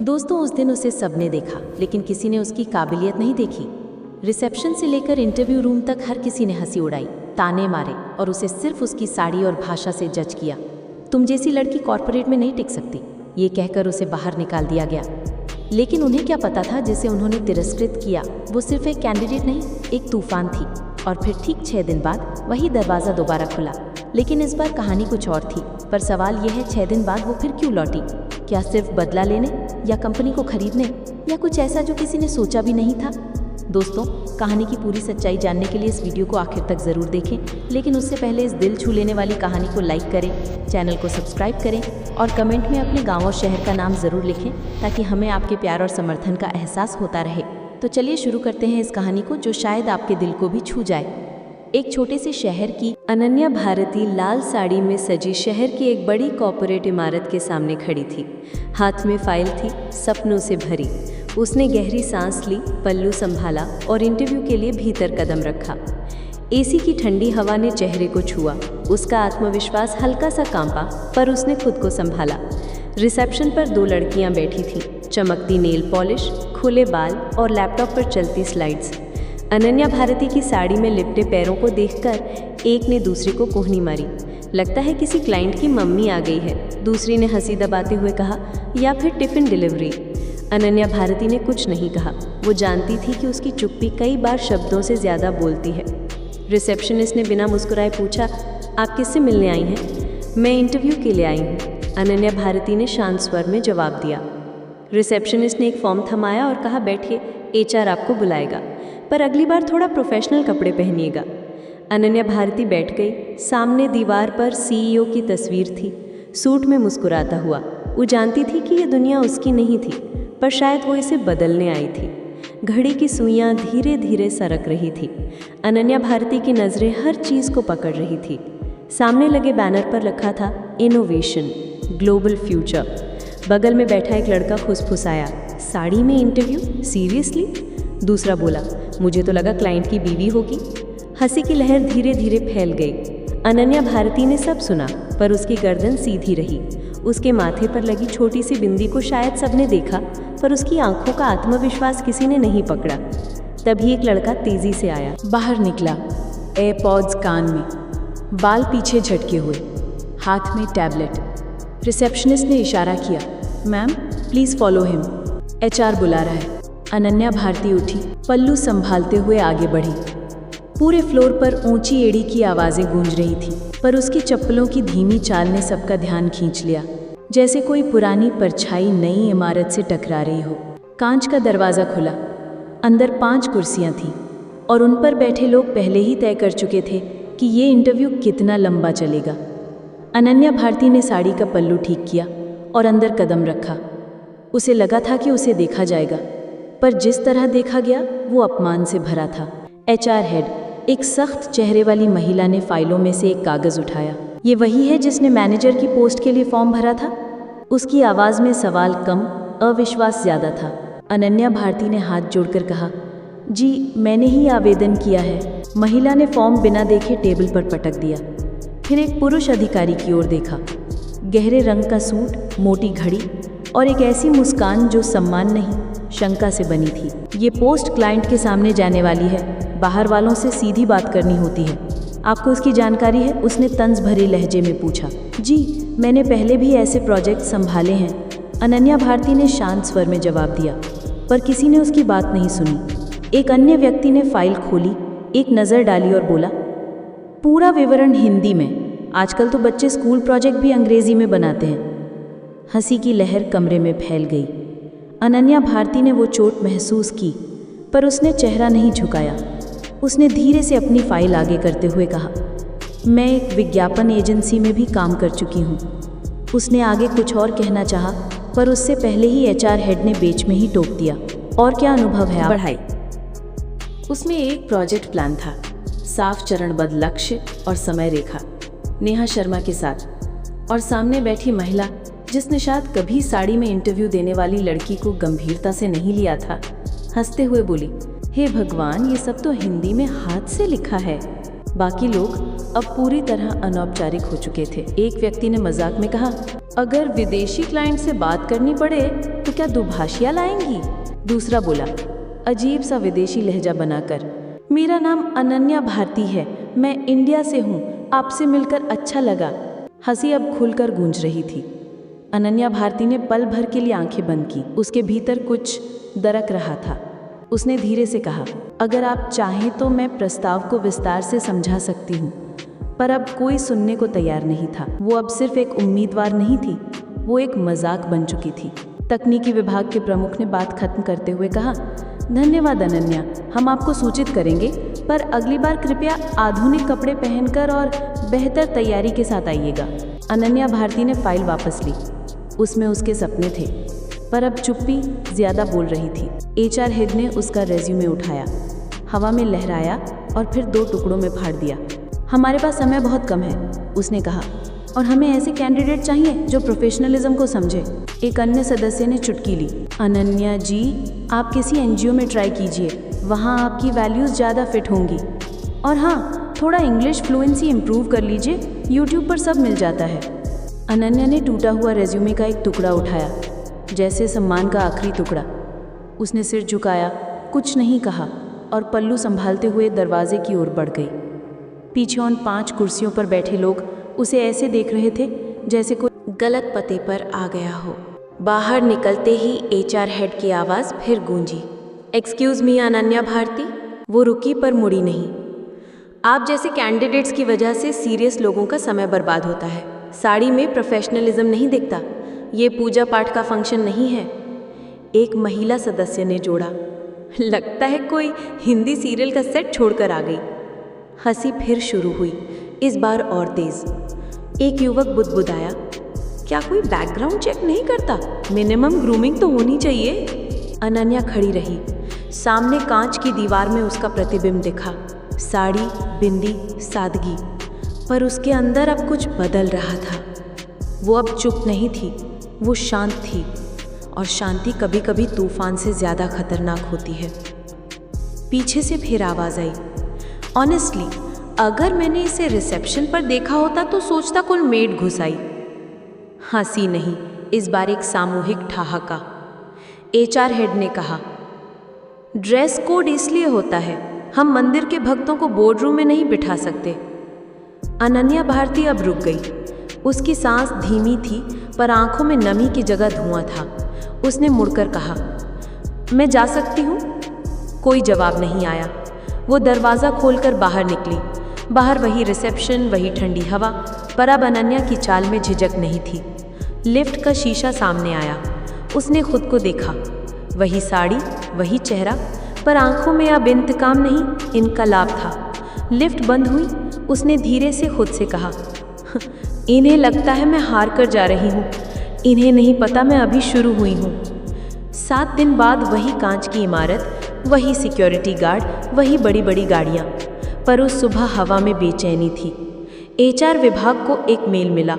दोस्तों, उस दिन उसे सबने देखा, लेकिन किसी ने उसकी काबिलियत नहीं देखी। रिसेप्शन से लेकर इंटरव्यू रूम तक हर किसी ने हंसी उड़ाई, ताने मारे और उसे सिर्फ उसकी साड़ी और भाषा से जज किया। तुम जैसी लड़की कॉर्पोरेट में नहीं टिक सकती, ये कहकर उसे बाहर निकाल दिया गया। लेकिन उन्हें क्या पता था, जिसे उन्होंने तिरस्कृत किया वो सिर्फ एक कैंडिडेट नहीं, एक तूफान थी। और फिर ठीक 6 दिन बाद वही दरवाज़ा दोबारा खुला, लेकिन इस बार कहानी कुछ और थी। पर सवाल यह है, 6 दिन बाद वो फिर क्यों लौटी? क्या सिर्फ बदला लेने, या कंपनी को खरीदने, या कुछ ऐसा जो किसी ने सोचा भी नहीं था? दोस्तों, कहानी की पूरी सच्चाई जानने के लिए इस वीडियो को आखिर तक ज़रूर देखें, लेकिन उससे पहले इस दिल छू लेने वाली कहानी को लाइक करें, चैनल को सब्सक्राइब करें और कमेंट में अपने गाँव और शहर का नाम ज़रूर लिखें, ताकि हमें आपके प्यार और समर्थन का एहसास होता रहे। तो चलिए शुरू करते हैं इस कहानी को, जो शायद आपके दिल को भी छू जाए। एक छोटे से शहर की अनन्या भारती लाल साड़ी में सजी शहर की एक बड़ी कॉर्पोरेट इमारत के सामने खड़ी थी। हाथ में फाइल थी, सपनों से भरी। उसने गहरी सांस ली, पल्लू संभाला और इंटरव्यू के लिए भीतर कदम रखा। एसी की ठंडी हवा ने चेहरे को छुआ। उसका आत्मविश्वास हल्का सा कांपा, पर उसने खुद को संभाला। रिसेप्शन पर 2 लड़कियां बैठी थीं, चमकती नेल पॉलिश, खुले बाल और लैपटॉप पर चलती स्लाइड्स। अनन्या भारती की साड़ी में लिपटे पैरों को देखकर एक ने दूसरे को कोहनी मारी। लगता है किसी क्लाइंट की मम्मी आ गई है, दूसरी ने हंसी दबाते हुए कहा, या फिर टिफ़िन डिलीवरी। अनन्या भारती ने कुछ नहीं कहा। वो जानती थी कि उसकी चुप्पी कई बार शब्दों से ज़्यादा बोलती है। रिसेप्शनिस्ट ने बिना मुस्कुराए पूछा, आप किससे मिलने आई हैं? मैं इंटरव्यू के लिए आई हूँ, अनन्या भारती ने शांत स्वर में जवाब दिया। रिसेप्शनिस्ट ने एक फॉर्म थमाया और कहा, बैठिए, HR आपको बुलाएगा, पर अगली बार थोड़ा प्रोफेशनल कपड़े पहनिएगा। अनन्या भारती बैठ गई। सामने दीवार पर CEO की तस्वीर थी, सूट में मुस्कुराता हुआ। वो जानती थी कि ये दुनिया उसकी नहीं थी, पर शायद वो इसे बदलने आई थी। घड़ी की सुइयां धीरे धीरे सरक रही थी। अनन्या भारती की नज़रें हर चीज़ को पकड़ रही थी। सामने लगे बैनर पर लिखा था, इनोवेशन, ग्लोबल फ्यूचर। बगल में बैठा एक लड़का फुसफुसाया, साड़ी में इंटरव्यू, सीरियसली? दूसरा बोला, मुझे तो लगा क्लाइंट की बीवी होगी। हंसी की लहर धीरे धीरे फैल गई। अनन्या भारती ने सब सुना, पर उसकी गर्दन सीधी रही। उसके माथे पर लगी छोटी सी बिंदी को शायद सबने देखा, पर उसकी आंखों का आत्मविश्वास किसी ने नहीं पकड़ा। तभी एक लड़का तेजी से आया, बाहर निकला, एयरपॉड्स कान में, बाल पीछे झटके हुए, हाथ में टैबलेट। रिसेप्शनिस्ट ने इशारा किया, ma'am please follow him, HR बुला रहा है। अनन्या भारती उठी, पल्लू संभालते हुए आगे बढ़ी। पूरे फ्लोर पर ऊंची एड़ी की आवाज़ें गूंज रही थीं, पर उसकी चप्पलों की धीमी चाल ने सबका ध्यान खींच लिया, जैसे कोई पुरानी परछाई नई इमारत से टकरा रही हो। कांच का दरवाज़ा खुला। अंदर 5 कुर्सियां थीं और उन पर बैठे लोग पहले ही तय कर चुके थे कि ये इंटरव्यू कितना लंबा चलेगा। अनन्या भारती ने साड़ी का पल्लू ठीक किया और अंदर कदम रखा। उसे लगा था कि उसे देखा जाएगा, पर जिस तरह देखा गया वो अपमान से भरा था। HR हेड, एक सख्त चेहरे वाली महिला ने फाइलों में से एक कागज़ उठाया। ये वही है जिसने मैनेजर की पोस्ट के लिए फॉर्म भरा था? उसकी आवाज़ में सवाल कम, अविश्वास ज़्यादा था। अनन्या भारती ने हाथ जोड़कर कहा, जी मैंने ही आवेदन किया है। महिला ने फॉर्म बिना देखे टेबल पर पटक दिया। फिर एक पुरुष अधिकारी की ओर देखा। गहरे रंग का सूट, मोटी घड़ी और एक ऐसी मुस्कान जो सम्मान नहीं, शंका से बनी थी। ये पोस्ट क्लाइंट के सामने जाने वाली है, बाहर वालों से सीधी बात करनी होती है। आपको उसकी जानकारी है? उसने तंज भरे लहजे में पूछा। जी, मैंने पहले भी ऐसे प्रोजेक्ट संभाले हैं, अनन्या भारती ने शांत स्वर में जवाब दिया, पर किसी ने उसकी बात नहीं सुनी। एक अन्य व्यक्ति ने फाइल खोली, एक नज़र डाली और बोला, पूरा विवरण हिंदी में। आजकल तो बच्चे स्कूल प्रोजेक्ट भी अंग्रेजी में बनाते हैं। हंसी की लहर कमरे में फैल गई। अनन्या भारती ने वो चोट महसूस की, पर उसने चेहरा नहीं झुकाया। उसने धीरे से अपनी फाइल आगे करते हुए कहा, मैं एक विज्ञापन एजेंसी में भी काम कर चुकी हूँ। उसने आगे कुछ और कहना चाहा, पर उससे पहले ही HR हेड ने बीच में ही टोक दिया, और क्या अनुभव है आप? बढ़ाई। उसमें एक प्रोजेक्ट प्लान था, साफ चरणबद्ध लक्ष्य और समय रेखा, नेहा शर्मा के साथ, और सामने बैठी महिला जिसने शायद कभी साड़ी में इंटरव्यू देने वाली लड़की को गंभीरता से नहीं लिया था, हंसते हुए बोली, हे भगवान, ये सब तो हिंदी में हाथ से लिखा है। बाकी लोग अब पूरी तरह अनौपचारिक हो चुके थे। एक व्यक्ति ने मजाक में कहा, अगर विदेशी क्लाइंट से बात करनी पड़े तो क्या दुभाषिया लाएंगी? दूसरा बोला अजीब सा विदेशी लहजा बनाकर, मेरा नाम अनन्या भारती है, मैं इंडिया से हूँ, आपसे मिलकर अच्छा लगा। हंसी अब खुलकर गूंज रही थी। अनन्या भारती ने पल भर के लिए आंखें बंद की। उसके भीतर कुछ दरक रहा था। उसने धीरे से कहा, अगर आप चाहें तो मैं प्रस्ताव को विस्तार से समझा सकती हूँ। पर अब कोई सुनने को तैयार नहीं था। वो अब सिर्फ एक उम्मीदवार नहीं थी, वो एक मजाक बन चुकी थी। तकनीकी विभाग के प्रमुख ने बात खत्म करते हुए कहा, धन्यवाद अनन्या, हम आपको सूचित करेंगे, पर अगली बार कृपया आधुनिक कपड़े पहनकर और बेहतर तैयारी के साथ आइएगा। अनन्या भारती ने फाइल वापस ली। उसमें उसके सपने थे, पर अब चुप्पी ज्यादा बोल रही थी। HR हेड ने उसका रेज्यूमे उठाया, हवा में लहराया और फिर 2 टुकड़ों में फाड़ दिया। हमारे पास समय बहुत कम है, उसने कहा, और हमें ऐसे कैंडिडेट चाहिए जो प्रोफेशनलिज्म को समझे। एक अन्य सदस्य ने चुटकी ली, अनन्या जी, आप किसी NGO में ट्राई कीजिए, वहाँ आपकी वैल्यूज़ ज़्यादा फिट होंगी। और हाँ, थोड़ा इंग्लिश फ्लुएंसी इम्प्रूव कर लीजिए, YouTube पर सब मिल जाता है। अनन्या ने टूटा हुआ रेज्यूमे का एक टुकड़ा उठाया, जैसे सम्मान का आखिरी टुकड़ा। उसने सिर झुकाया, कुछ नहीं कहा और पल्लू संभालते हुए दरवाजे की ओर बढ़ गई। पीछे उन 5 कुर्सियों पर बैठे लोग उसे ऐसे देख रहे थे जैसे कोई गलत पते पर आ गया हो। बाहर निकलते ही HR हेड की आवाज़ फिर गूंजी, एक्सक्यूज़ मी अनन्या भारती। वो रुकी पर मुड़ी नहीं। आप जैसे कैंडिडेट्स की वजह से सीरियस लोगों का समय बर्बाद होता है। साड़ी में प्रोफेशनलिज्म नहीं दिखता, ये पूजा पाठ का फंक्शन नहीं है। एक महिला सदस्य ने जोड़ा, लगता है कोई हिंदी सीरियल का सेट छोड़कर आ गई। हंसी फिर शुरू हुई, इस बार और तेज। एक युवक बुदबुदाया, क्या कोई बैकग्राउंड चेक नहीं करता? मिनिमम ग्रूमिंग तो होनी चाहिए। अनन्या खड़ी रही। सामने कांच की दीवार में उसका प्रतिबिंब दिखा, साड़ी, बिंदी, सादगी। पर उसके अंदर अब कुछ बदल रहा था। वो अब चुप नहीं थी, वो शांत थी, और शांति कभी कभी तूफान से ज़्यादा खतरनाक होती है। पीछे से फिर आवाज़ आई, ऑनेस्टली अगर मैंने इसे रिसेप्शन पर देखा होता तो सोचता कोई मेड घुस आई। हंसी नहीं, इस बार एक सामूहिक ठहाका। HR हेड ने कहा, ड्रेस कोड इसलिए होता है, हम मंदिर के भक्तों को बोर्ड रूम में नहीं बिठा सकते। अनन्या भारती अब रुक गई। उसकी सांस धीमी थी, पर आंखों में नमी की जगह धुआं था। उसने मुड़कर कहा, मैं जा सकती हूँ? कोई जवाब नहीं आया। वो दरवाज़ा खोलकर बाहर निकली। बाहर वही रिसेप्शन, वही ठंडी हवा, पर अब अनन्या की चाल में झिझक नहीं थी। लिफ्ट का शीशा सामने आया। उसने खुद को देखा, वही साड़ी, वही चेहरा, पर आंखों में अब इंतकाम नहीं, इनकलाब था। लिफ्ट बंद हुई। उसने धीरे से खुद से कहा, इन्हें लगता है मैं हार कर जा रही हूँ, इन्हें नहीं पता मैं अभी शुरू हुई हूँ। 7 दिन बाद वही कांच की इमारत, वही सिक्योरिटी गार्ड, वही बड़ी बड़ी गाड़ियाँ, पर उस सुबह हवा में बेचैनी थी। HR विभाग को एक मेल मिला,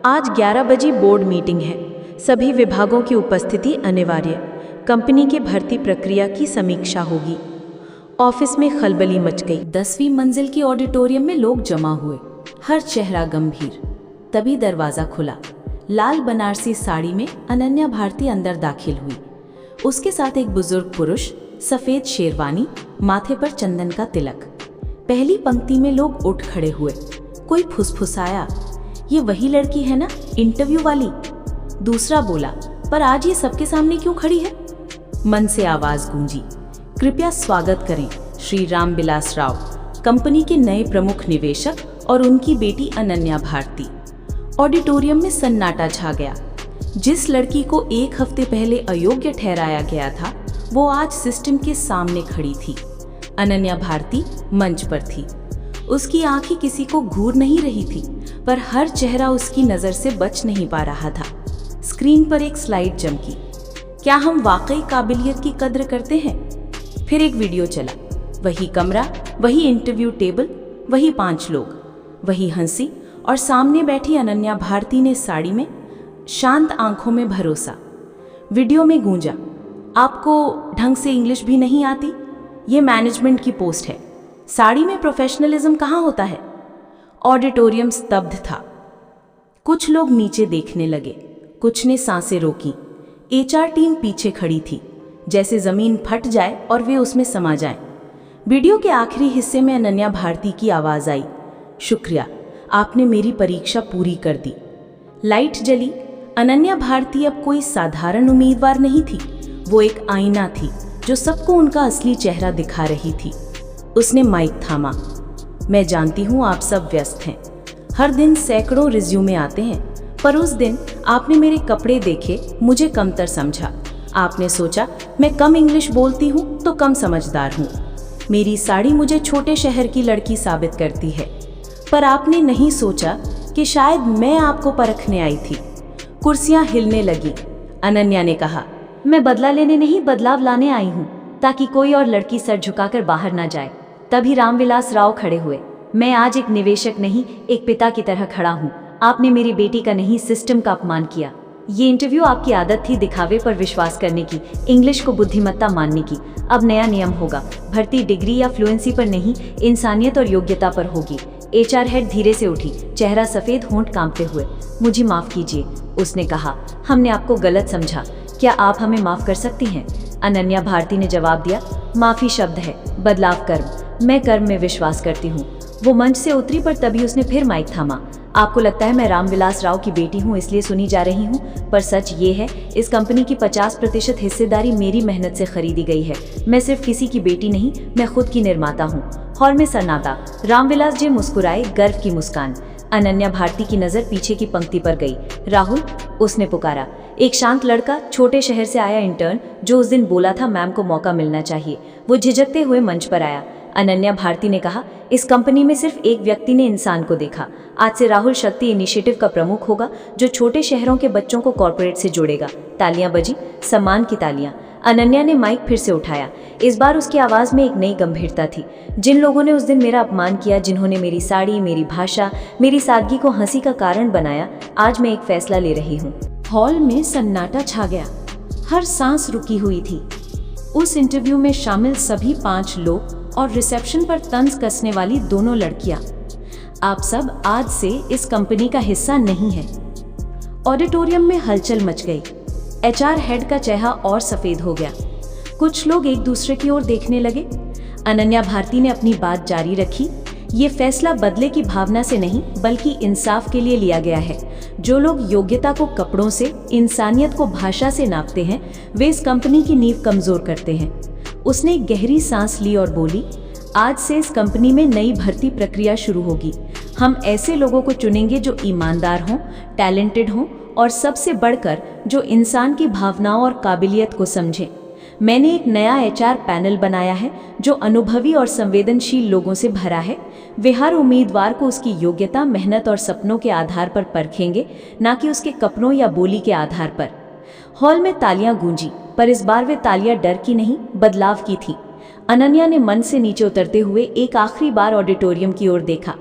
आज 11 बजे बोर्ड मीटिंग है, सभी विभागों की उपस्थिति अनिवार्य, कंपनी के भर्ती प्रक्रिया की समीक्षा होगी। ऑफिस में खलबली मच गई। 10वीं मंजिल की ऑडिटोरियम में लोग जमा हुए, हर चेहरा गंभीर। तभी दरवाज़ा खुला। लाल बनारसी साड़ी में अनन्या भारती अंदर दाखिल हुई। उसके साथ एक बुजुर्ग पुरुष, सफ़ेद शेरवानी, माथे पर चंदन का तिलक। पहली पंक्ति में लोग उठ खड़े हुए। कोई फुसफुसाया, ये वही लड़की है ना, इंटरव्यू वाली? दूसरा बोला, पर आज ये सबके सामने क्यों खड़ी है? मन से आवाज़ गूंजी, कृपया स्वागत करें श्री राम बिलास राव, कंपनी के नए प्रमुख निवेशक, और उनकी बेटी अनन्या भारती। ऑडिटोरियम में सन्नाटा छा गया। जिस लड़की को 1 हफ्ते पहले अयोग्य ठहराया गया था, वो आज सिस्टम के सामने खड़ी थी। अनन्या भारती मंच पर थी। उसकी आंखें किसी को घूर नहीं रही थी, पर हर चेहरा उसकी नज़र से बच नहीं पा रहा था। स्क्रीन पर एक स्लाइड चमकी, क्या हम वाकई काबिलियत की कद्र करते हैं? फिर एक वीडियो चला, वही कमरा, वही इंटरव्यू टेबल, वही 5 लोग, वही हंसी, और सामने बैठी अनन्या भारती ने साड़ी में, शांत आंखों में भरोसा। वीडियो में गूंजा, आपको ढंग से इंग्लिश भी नहीं आती? ये मैनेजमेंट की पोस्ट है, साड़ी में प्रोफेशनलिज्म कहाँ होता है? ऑडिटोरियम स्तब्ध था। कुछ लोग नीचे देखने लगे, कुछ ने सांसें रोकी। एचआर टीम पीछे खड़ी थी, जैसे जमीन फट जाए और वे उसमें समा जाएं। वीडियो के आखिरी हिस्से में अनन्या भारती की आवाज आई, शुक्रिया, आपने मेरी परीक्षा पूरी कर दी। लाइट जली। अनन्या भारती अब कोई साधारण उम्मीदवार नहीं थी, वो एक आईना थी जो सबको उनका असली चेहरा दिखा रही थी। उसने माइक थामा। मैं जानती हूँ आप सब व्यस्त हैं, हर दिन सैकड़ों रिज्यूमे आते हैं, पर उस दिन आपने मेरे कपड़े देखे, मुझे कमतर समझा। आपने सोचा मैं कम इंग्लिश बोलती हूँ तो कम समझदार हूँ। मेरी साड़ी मुझे छोटे शहर की लड़की साबित करती है, पर आपने नहीं सोचा कि शायद मैं आपको परखने आई थी। कुर्सियां हिलने लगी। अनन्या ने कहा, मैं बदला लेने नहीं, बदलाव लाने आई हूँ, ताकि कोई और लड़की सर झुकाकर बाहर ना जाए। तभी रामविलास राव खड़े हुए। मैं आज एक निवेशक नहीं, एक पिता की तरह खड़ा हूँ। आपने मेरी बेटी का नहीं, सिस्टम का अपमान किया। ये इंटरव्यू आपकी आदत थी दिखावे पर विश्वास करने की, इंग्लिश को बुद्धिमत्ता मानने की। अब नया नियम होगा, भर्ती डिग्री या फ्लुएंसी पर नहीं, इंसानियत और योग्यता पर होगी। एचआर हेड धीरे से उठी, चेहरा सफेद, होंठ कांपते हुए। मुझे माफ कीजिए, उसने कहा, हमने आपको गलत समझा। क्या आप हमें माफ कर सकती हैं? अनन्या भारती ने जवाब दिया, माफी शब्द है, बदलाव कर्म। मैं कर्म में विश्वास करती हूँ। वो मंच से उतरी, पर तभी उसने फिर माइक थामा। आपको लगता है मैं रामविलास राव की बेटी हूँ इसलिए सुनी जा रही हूँ, पर सच ये है, इस कंपनी की 50% हिस्सेदारी मेरी मेहनत से खरीदी गई है। मैं सिर्फ किसी की बेटी नहीं, मैं खुद की निर्माता हूँ। हॉल में सन्नाटा। रामविलास जी मुस्कुराए, गर्व की मुस्कान। अनन्या भारती की नजर पीछे की पंक्ति पर गई। राहुल, उसने पुकारा। एक शांत लड़का, छोटे शहर से आया इंटर्न, जो उस दिन बोला था मैम को मौका मिलना चाहिए। वो झिझकते हुए मंच पर आया। अनन्या भारती ने कहा, इस कंपनी में सिर्फ एक व्यक्ति ने इंसान को देखा। आज से राहुल शक्ति इनिशिएटिव का प्रमुख होगा, जो छोटे शहरों के बच्चों को कॉर्पोरेट से जोड़ेगा। तालियां बजी, सम्मान की तालियां। अनन्या ने माइक फिर से उठाया। इस बार उसकी आवाज में एक नई गंभीरता थी। जिन लोगों ने उस दिन मेरा अपमान किया, जिन्होंने मेरी साड़ी, मेरी भाषा, मेरी सादगी को हंसी का कारण बनाया, आज मैं एक फैसला ले रही हूँ। हॉल में सन्नाटा छा गया, हर सांस रुकी हुई थी। उस इंटरव्यू में शामिल सभी 5 लोग और रिसेप्शन पर तंज कसने वाली दोनों लड़कियां, आप सब आज से इस कंपनी का हिस्सा नहीं है। ऑडिटोरियम में हलचल मच गई। एचआर हेड का चेहरा और सफेद हो गया। कुछ लोग एक दूसरे की ओर देखने लगे। अनन्या भारती ने अपनी बात जारी रखी, ये फैसला बदले की भावना से नहीं, बल्कि इंसाफ के लिए लिया गया है। जो लोग योग्यता को कपड़ों से, इंसानियत को भाषा से नापते हैं, वे इस कंपनी की नींव कमजोर करते हैं। उसने एक गहरी सांस ली और बोली, आज से इस कंपनी में नई भर्ती प्रक्रिया शुरू होगी। हम ऐसे लोगों को चुनेंगे जो ईमानदार हों, टैलेंटेड हों और सबसे बढ़कर जो इंसान की भावनाओं और काबिलियत को समझें। मैंने एक नया एचआर पैनल बनाया है जो अनुभवी और संवेदनशील लोगों से भरा है। वे हर उम्मीदवार को उसकी योग्यता, मेहनत और सपनों के आधार पर परखेंगे, ना कि उसके कपड़ों या बोली के आधार पर। हॉल में तालियां गूंजी, पर इस बार वे तालियां डर की नहीं, बदलाव की थी। अनन्या ने मंच से नीचे उतरते हुए एक आखिरी बार ऑडिटोरियम की ओर देखा।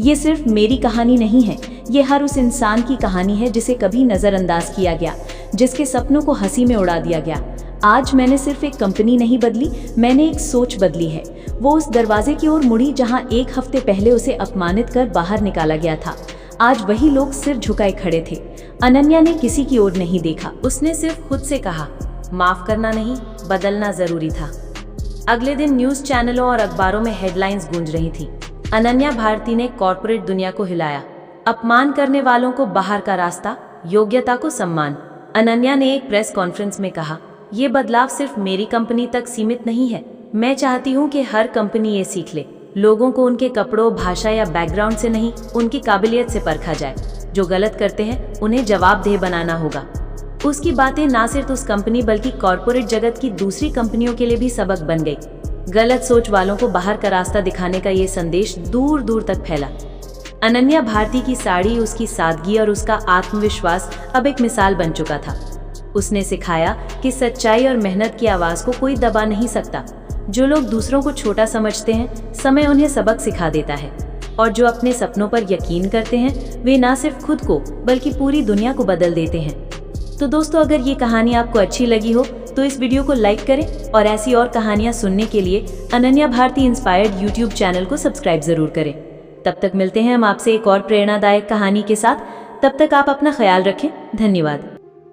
ये सिर्फ मेरी कहानी नहीं है, ये हर उस इंसान की कहानी है जिसे कभी नज़रअंदाज किया गया, जिसके सपनों को हंसी में उड़ा दिया गया। आज मैंने सिर्फ एक कंपनी नहीं बदली, मैंने एक सोच बदली है। वो उस दरवाजे की ओर मुड़ी जहां 1 हफ्ते पहले उसे अपमानित कर बाहर निकाला गया था। आज वही लोग सिर झुकाए खड़े थे। अनन्या ने किसी की ओर नहीं देखा, उसने सिर्फ खुद से कहा, माफ करना नहीं, बदलना जरूरी था। अगले दिन न्यूज चैनलों और अखबारों में हेडलाइंस गूंज रही थी। अनन्या भारती ने कॉर्पोरेट दुनिया को हिलाया। अपमान करने वालों को बाहर का रास्ता, योग्यता को सम्मान। अनन्या ने एक प्रेस कॉन्फ्रेंस में कहा, ये बदलाव सिर्फ मेरी कंपनी तक सीमित नहीं है। मैं चाहती हूँ कि हर कंपनी ये सीख ले, लोगों को उनके कपड़ों, भाषा या बैकग्राउंड से नहीं, उनकी काबिलियत से परखा जाए। जो गलत करते हैं उन्हें जवाबदेह बनाना होगा। उसकी बातें ना सिर्फ उस कंपनी बल्कि कॉर्पोरेट जगत की दूसरी कंपनियों के लिए भी सबक बन गई। गलत सोच वालों को बाहर का रास्ता दिखाने का ये संदेश दूर दूर तक फैला। अनन्या भारती की साड़ी, उसकी सादगी और उसका आत्मविश्वास अब एक मिसाल बन चुका था। उसने सिखाया कि सच्चाई और मेहनत की आवाज को कोई दबा नहीं सकता। जो लोग दूसरों को छोटा समझते हैं, समय उन्हें सबक सिखा देता है, और जो अपने सपनों पर यकीन करते हैं, वे ना सिर्फ खुद को बल्कि पूरी दुनिया को बदल देते हैं। तो दोस्तों, अगर ये कहानी आपको अच्छी लगी हो तो इस वीडियो को लाइक करें और ऐसी और कहानियां सुनने के लिए Ananya Bharti inspired YouTube channel को सब्सक्राइब जरूर करें। तब तक मिलते हैं हम आपसे एक और प्रेरणादायक कहानी के साथ। तब तक आप अपना ख्याल रखें। धन्यवाद।